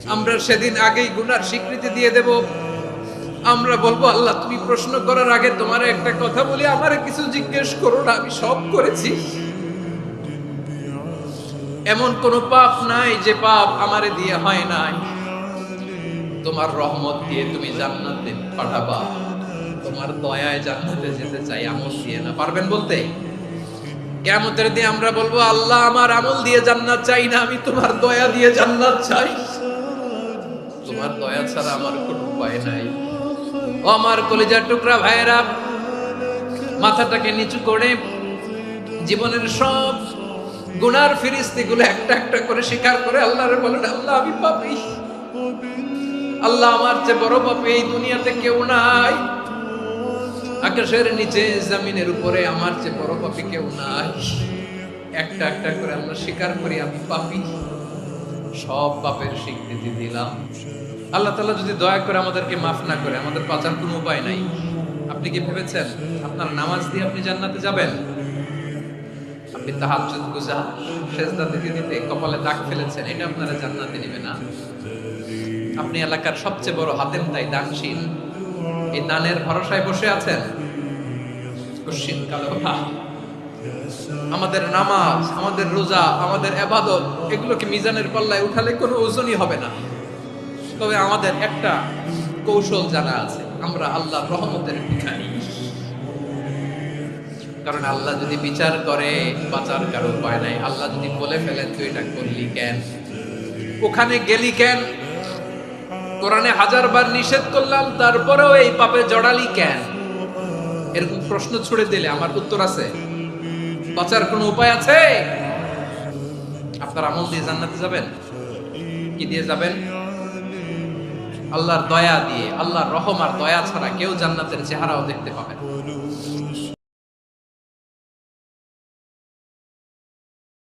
আমরা সেদিন আগেই গুনার স্বীকৃতি দিয়ে দেব। আমরা বলবো, আল্লাহ তুমি প্রশ্ন করার আগে তোমার একটা কথা বলি, আমারে কিছু জিজ্ঞেস করো না, আমি সব করেছি। এমন কোন পাপ নাই যে পাপ আমারে দিয়ে হয় নাই। তোমার রহমত দিয়ে তুমি জান্নাতে পাঠাবা, তোমার দয়ায় জান্নাতে যেতে চাই, আমল দিয়ে না। পারবেন বলতে? কিয়ামতের দিন আমরা বলবো, আল্লাহ আমার আমল দিয়ে জান্নাত চাই না, আমি তোমার দয়া দিয়ে জান্নাত চাই। তোমার দয়া ছাড়া আমার কোনো উপায় নাই। ও আমার কলিজার টুকরা ভাইয়েরা, মাথাটাকে নিচু করে জীবনের সব গুনার ফিরিস্তিগুলো একটা একটা করে স্বীকার করে আল্লাহরে বলেন, আল্লাহ আমি পাপী। আল্লাহ আমার চেয়ে বড় পাপী এই দুনিয়াতে কেউ নাই। আকাশের নিচে জমিনের উপরে আমার চেয়ে বড় পাপী কেউ নাই। একটা একটা করে আমরা স্বীকার করি আমি পাপী, সব পাপের স্বীকৃতি দিলাম। আল্লাহ তাআলা যদি দয়া করে আমাদেরকে মাফ না করে, আমাদের বাঁচার কোনো উপায় নাই। আপনি কি ভেবেছেন আপনার নামাজ দিয়ে আপনি জান্নাতে যাবেন? আপনি তাহাজ্জুদ গুজার, সেজদা দিতে দিতে কপালে দাগ ফেলেছেন, এটা আপনারা জান্নাতে নেবে না। আপনি এলাকার সবচেয়ে বড় হাতেম তাই দানশীল, এই দানের ভরসায় বসে আছেন। কশিন কালো আমাদের নামাজ, আমাদের রোজা, আমাদের ইবাদত, এগুলোকে মিজানের পাল্লায় উঠালে কোনো ওজনই হবে না। তবে আমাদের একটা কৌশল জানা আছে, আমরা আল্লাহর রহমতের ভিখারি। কারণ আল্লাহ যদি বিচার করে, বাঁচার কারো উপায় নাই। আল্লাহ যদি বলে ফেলেন তুই এটা করলি কেন, ওখানে গেলি কেন, কোরআনে 1000 বার নিষেধ করলাম তারপরেও এই পাপে জড়ালি কেন, এরকম প্রশ্ন ছুড়ে দিলে আমার উত্তর আছে? বাঁচার কোনো উপায় আছে? আপনার আমল দিয়ে জান্নাতে যাবেন। কি দিয়ে যাবেন? আল্লাহর দয়া দিয়ে। আল্লাহর রহম আর দয়া ছাড়া কেউ জান্নাতের চেহারাও দেখতে পাবে না।